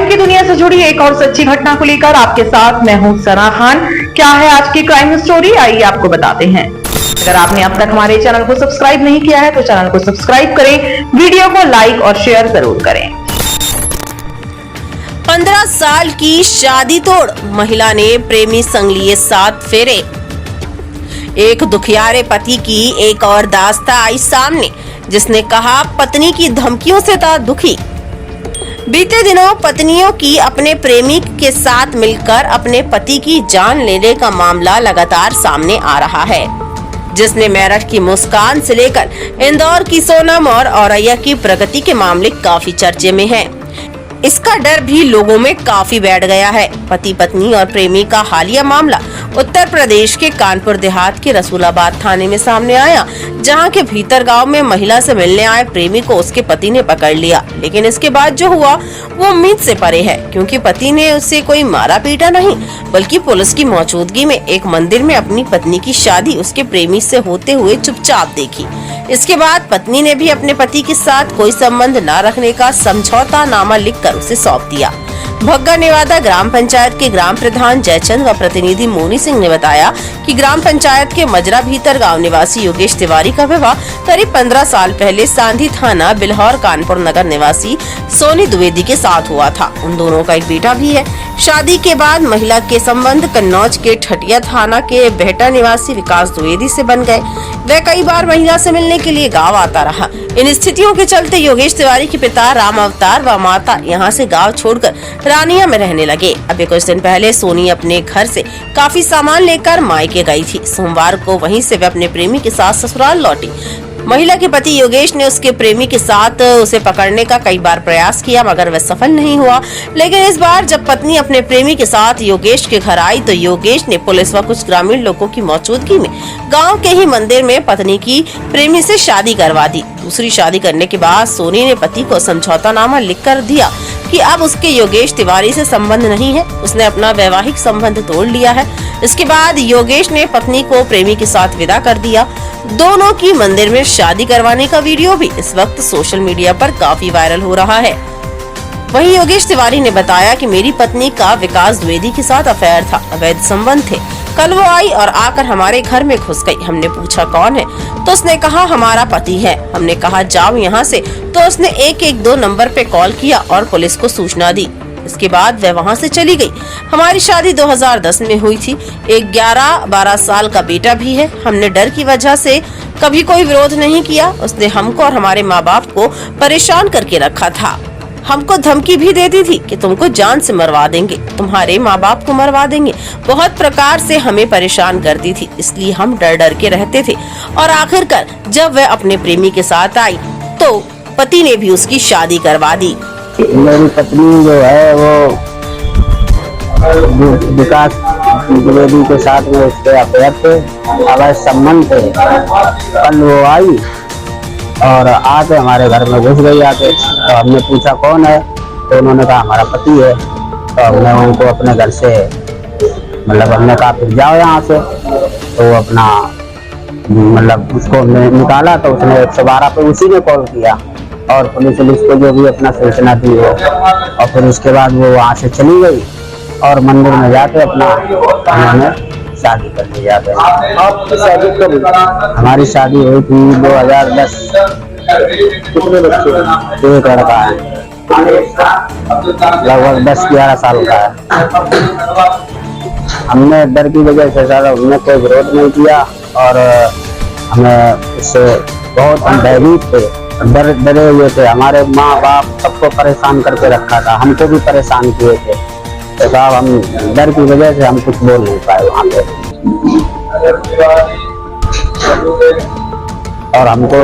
की दुनिया से जुड़ी एक और सच्ची घटना को लेकर आपके साथ मैं हूं सना खान। क्या है आज की क्राइम स्टोरी, आइए आपको बताते हैं। अगर आपने अब तक हमारे चैनल को सब्सक्राइब नहीं किया है तो चैनल को सब्सक्राइब करें, वीडियो को लाइक और शेयर जरूर करें। 15 साल की शादी तोड़ महिला ने प्रेमी संग लिए 7 फेरे। एक दुखियारे पति की एक और दास्तां आई सामने, जिसने कहा पत्नी की धमकियों से था दुखी। बीते दिनों पत्नियों की अपने प्रेमी के साथ मिलकर अपने पति की जान लेने का मामला लगातार सामने आ रहा है, जिसमें मेरठ की मुस्कान से लेकर इंदौर की सोनम और औरैया की प्रगति के मामले काफी चर्चे में हैं। इसका डर भी लोगों में काफी बैठ गया है। पति पत्नी और प्रेमी का हालिया मामला उत्तर प्रदेश के कानपुर देहात के रसूलाबाद थाने में सामने आया, जहां के भीतर गांव में महिला से मिलने आए प्रेमी को उसके पति ने पकड़ लिया। लेकिन इसके बाद जो हुआ वो उम्मीद से परे है, क्योंकि पति ने उसे कोई मारा पीटा नहीं, बल्कि पुलिस की मौजूदगी में एक मंदिर में अपनी पत्नी की शादी उसके प्रेमी से होते हुए चुपचाप देखी। इसके बाद पत्नी ने भी अपने पति के साथ कोई संबंध न रखने का समझौता नामा लिखकर उसे सौंप दिया। भग्गा नेवादा ग्राम पंचायत के ग्राम प्रधान जयचंद व प्रतिनिधि मोनी सिंह ने बताया कि ग्राम पंचायत के मजरा भीतर गांव निवासी योगेश तिवारी का विवाह करीब 15 साल पहले सांधी थाना बिल्हौर कानपुर नगर निवासी सोनी द्विवेदी के साथ हुआ था। उन दोनों का एक बेटा भी है। शादी के बाद महिला के संबंध कन्नौज के ठटिया थाना के बेहटा निवासी विकास द्विवेदी से बन गए। वह कई बार महिला से मिलने के लिए गाँव आता रहा। इन स्थितियों के चलते योगेश तिवारी के पिता राम अवतार व माता यहाँ से गाँव छोड़कर रानिया में रहने लगे। अभी कुछ दिन पहले सोनी अपने घर से काफी सामान लेकर मायके गई थी। सोमवार को वहीं से वे अपने प्रेमी के साथ ससुराल लौटी। महिला के पति योगेश ने उसके प्रेमी के साथ उसे पकड़ने का कई बार प्रयास किया, मगर वह सफल नहीं हुआ। लेकिन इस बार जब पत्नी अपने प्रेमी के साथ योगेश के घर आई तो योगेश ने पुलिस व कुछ ग्रामीण लोगों की मौजूदगी में गांव के ही मंदिर में पत्नी की प्रेमी से शादी करवा दी। दूसरी शादी करने के बाद सोनी ने पति को समझौतानामा लिख कर दिया कि अब उसके योगेश तिवारी से संबंध नहीं है। उसने अपना वैवाहिक संबंध तोड़ लिया है। इसके बाद योगेश ने पत्नी को प्रेमी के साथ विदा कर दिया। दोनों की मंदिर में शादी करवाने का वीडियो भी इस वक्त सोशल मीडिया पर काफी वायरल हो रहा है। वहीं योगेश तिवारी ने बताया कि मेरी पत्नी का विकास द्विवेदी के साथ अफेयर था, अवैध संबंध थे। कल वो आई और आकर हमारे घर में घुस गई। हमने पूछा कौन है, तो उसने कहा हमारा पति है। हमने कहा जाओ यहाँ से, तो उसने 112 नंबर पे कॉल किया और पुलिस को सूचना दी। इसके बाद वह वहाँ से चली गई। हमारी शादी 2010 में हुई थी। एक 11-12 साल का बेटा भी है। हमने डर की वजह से कभी कोई विरोध नहीं किया। उसने हमको और हमारे माँ बाप को परेशान करके रखा था। हमको धमकी भी देती थी कि तुमको जान से मरवा देंगे, तुम्हारे माँ बाप को मरवा देंगे। बहुत प्रकार से हमें परेशान करती थी, इसलिए हम डर डर के रहते थे। और आखिरकार जब वह अपने प्रेमी के साथ आई तो पति ने भी उसकी शादी करवा दी। मेरी पत्नी जो है वो विकास द्विवेदी के साथ में उसके अफेयर थे, अवैध संबंध थे। कल वो आई और आके हमारे घर में घुस गई आके। तो हमने पूछा कौन है, तो उन्होंने कहा हमारा पति है। तो हमने उनको अपने घर से मतलब हमने कहा फिर जाओ यहाँ से। तो वो अपना मतलब उसको निकाला तो उसने 112 पे उसी ने कॉल किया और पुलिस को जो भी अपना सूचना दी हो। और फिर उसके बाद वो वहाँ से चली गई और मंदिर में जाके अपना उन्होंने शादी कर ली। जाते आपकी शादी कब हुई? हमारी शादी हुई थी 2010। कितने बच्चे हैं? एक लड़का है, लगभग 10-11 साल का है। हमने डर की वजह से ज़्यादा हमने कोई विरोध नहीं किया और हमें इससे बहुत हम भयभीत थे, डरे हुए थे। हमारे माँ बाप सबको परेशान करके रखा था, हमको भी परेशान किए थे। तो साहब हम डर की वजह से हम कुछ बोल नहीं पाए वहाँ पे। और हमको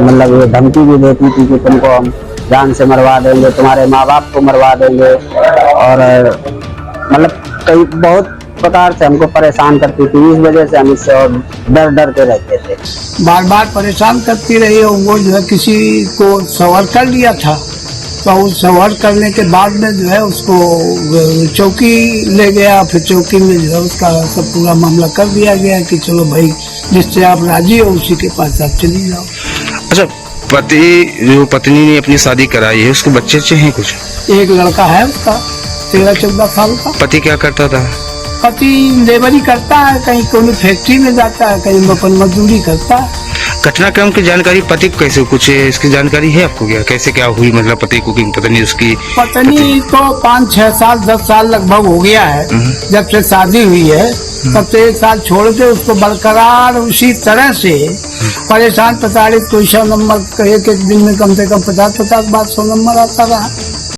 मतलब ये धमकी भी देती थी कि तुमको हम जान से मरवा देंगे, तुम्हारे माँ बाप को मरवा देंगे। और मतलब कई बहुत प्रकार से हमको परेशान करती थी। इस वजह से हम इससे और डर के रहते थे। बार बार परेशान करती रही और वो जो है किसी को सवार कर लिया था। तो उस सवार करने के बाद में जो है उसको चौकी ले गया। फिर चौकी में जो है उसका सब पूरा मामला कर दिया गया कि चलो भाई जिससे आप राजी हो उसी के पास आप चली जाओ। अच्छा, जो पत्नी ने अपनी शादी कराई है उसको बच्चे अच्छे हैं कुछ? एक लड़का है उसका 13-14 साल का। पति क्या करता था? पति लेबरी करता है, कहीं कोई फैक्ट्री में जाता है, कहीं अपन मजदूरी करता है। घटनाक्रम की जानकारी पति को कैसे, कुछ इसकी जानकारी है आपको क्या, कैसे क्या हुई, मतलब पति को कि पत्नी उसकी? पत्नी तो 5-6 साल 10 साल लगभग हो गया है जब से शादी हुई है, तब से 1 साल छोड़ के उसको बरकरार उसी तरह से परेशान प्रताड़ित, कोई 100 नंबर एक दिन में कम से कम 50-50 बार 100 नंबर आता रहा।